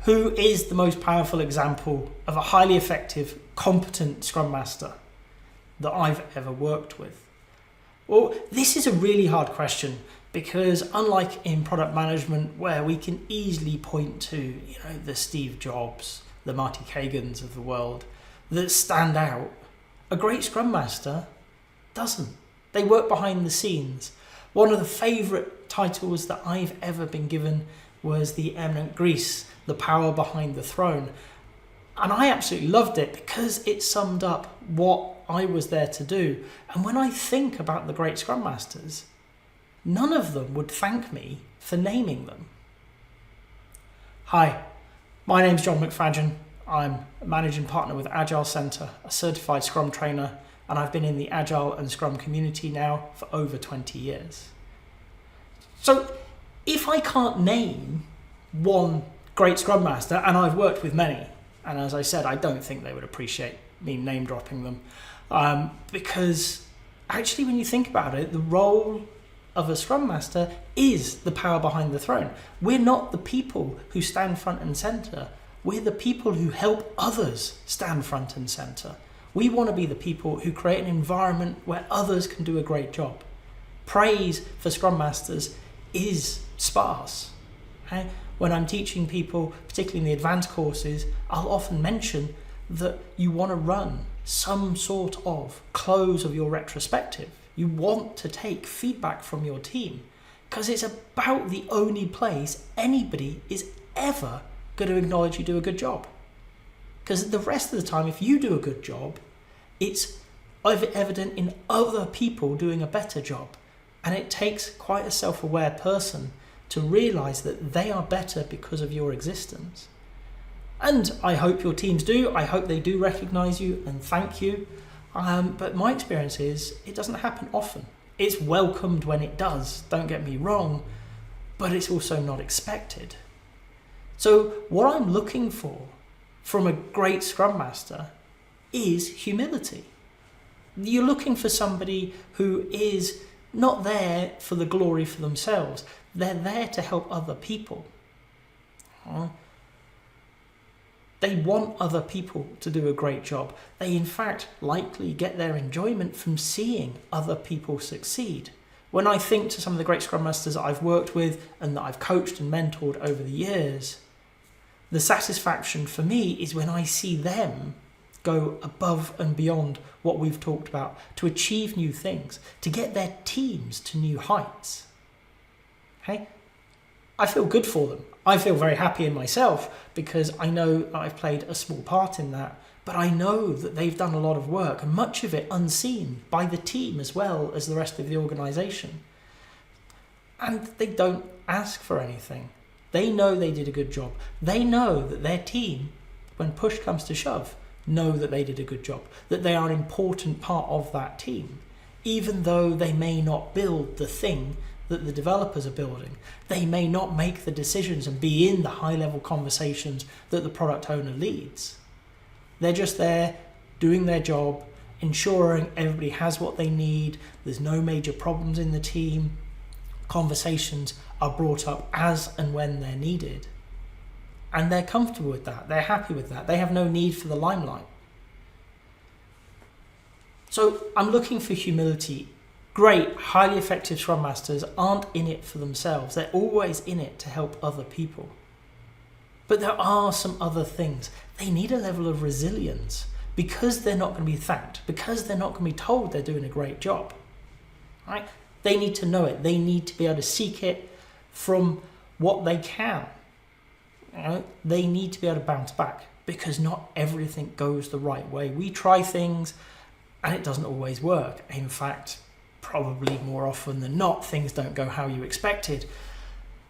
Who is the most powerful example of a highly effective, competent Scrum Master that I've ever worked with? Well, this is a really hard question because unlike in product management where we can easily point to, the Steve Jobs, the Marty Kagans of the world that stand out, a great Scrum Master doesn't. They work behind the scenes. One of the favourite titles that I've ever been given was the Eminent Greece, the power behind the throne. And I absolutely loved it because it summed up what I was there to do. And when I think about the great Scrum Masters, none of them would thank me for naming them. Hi, my name's John McFadyen. I'm a managing partner with Agile Centre, a certified Scrum trainer, and I've been in the Agile and Scrum community now for over 20 years. So if I can't name one great Scrum Master, and I've worked with many, and as I said, I don't think they would appreciate me name dropping them, because actually when you think about it, the role of a Scrum Master is the power behind the throne. We're not the people who stand front and centre. We're the people who help others stand front and centre. We want to be the people who create an environment where others can do a great job. Praise for Scrum Masters is sparse. Okay? When I'm teaching people, particularly in the advanced courses, I'll often mention that you want to run some sort of close of your retrospective. You want to take feedback from your team because it's about the only place anybody is ever going to acknowledge you do a good job. Because the rest of the time, if you do a good job, it's evident in other people doing a better job. And it takes quite a self-aware person to realise that they are better because of your existence. And I hope your teams do. I hope they do recognise you and thank you. But my experience is it doesn't happen often. It's welcomed when it does, don't get me wrong, but it's also not expected. So what I'm looking for from a great Scrum Master is humility. You're looking for somebody who is not there for the glory for themselves. They're there to help other people. They want other people to do a great job. They, in fact, likely get their enjoyment from seeing other people succeed. When I think to some of the great Scrum Masters that I've worked with and that I've coached and mentored over the years, the satisfaction for me is when I see them go above and beyond what we've talked about to achieve new things, to get their teams to new heights. Okay? I feel good for them. I feel very happy in myself because I know that I've played a small part in that, but I know that they've done a lot of work and much of it unseen by the team as well as the rest of the organisation. And they don't ask for anything. They know they did a good job. They know that their team, when push comes to shove, know that they did a good job, that they are an important part of that team, even though they may not build the thing that the developers are building. They may not make the decisions and be in the high-level conversations that the product owner leads. They're just there doing their job, ensuring everybody has what they need, there's no major problems in the team, conversations are brought up as and when they're needed. And they're comfortable with that, they're happy with that, they have no need for the limelight. So I'm looking for humility. Great, highly effective Scrum Masters aren't in it for themselves, they're always in it to help other people. But there are some other things. They need a level of resilience because they're not going to be thanked, because they're not going to be told they're doing a great job. Right? They need to know it. They need to be able to seek it from what they can. They need to be able to bounce back because not everything goes the right way. We try things and it doesn't always work. In fact, probably more often than not, things don't go how you expected.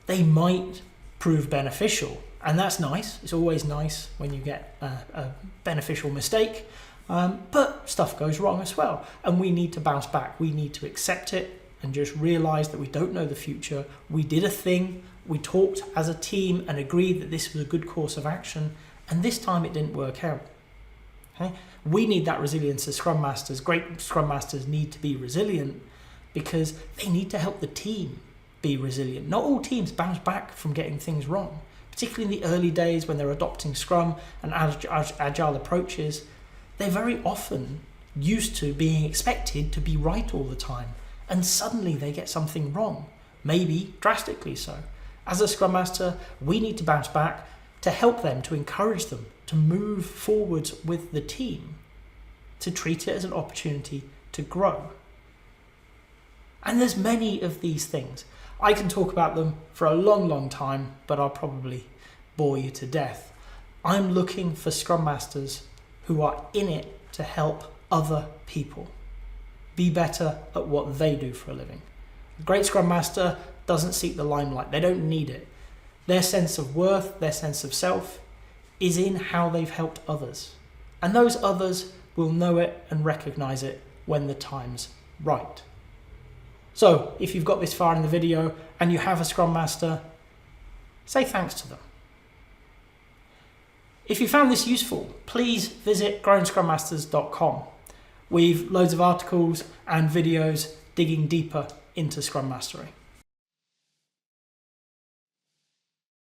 They might prove beneficial, and that's nice. It's always nice when you get a beneficial mistake, but stuff goes wrong as well, and we need to bounce back. We need to accept it and just realize that we don't know the future. We did a thing, we talked as a team and agreed that this was a good course of action, and this time it didn't work out. Okay? We need that resilience as Scrum Masters. Great Scrum Masters need to be resilient because they need to help the team be resilient. Not all teams bounce back from getting things wrong, particularly in the early days when they're adopting Scrum and Agile approaches, they're very often used to being expected to be right all the time, and suddenly they get something wrong, maybe drastically so. As a Scrum Master, we need to bounce back to help them, to encourage them, to move forwards with the team, to treat it as an opportunity to grow. And there's many of these things. I can talk about them for a long, long time, but I'll probably bore you to death. I'm looking for Scrum Masters who are in it to help other people be better at what they do for a living. A great Scrum Master doesn't seek the limelight. They don't need it. Their sense of worth, their sense of self is in how they've helped others. And those others will know it and recognize it when the time's right. So if you've got this far in the video and you have a Scrum Master, say thanks to them. If you found this useful, please visit grownscrummasters.com. We've loads of articles and videos digging deeper into Scrum Mastery.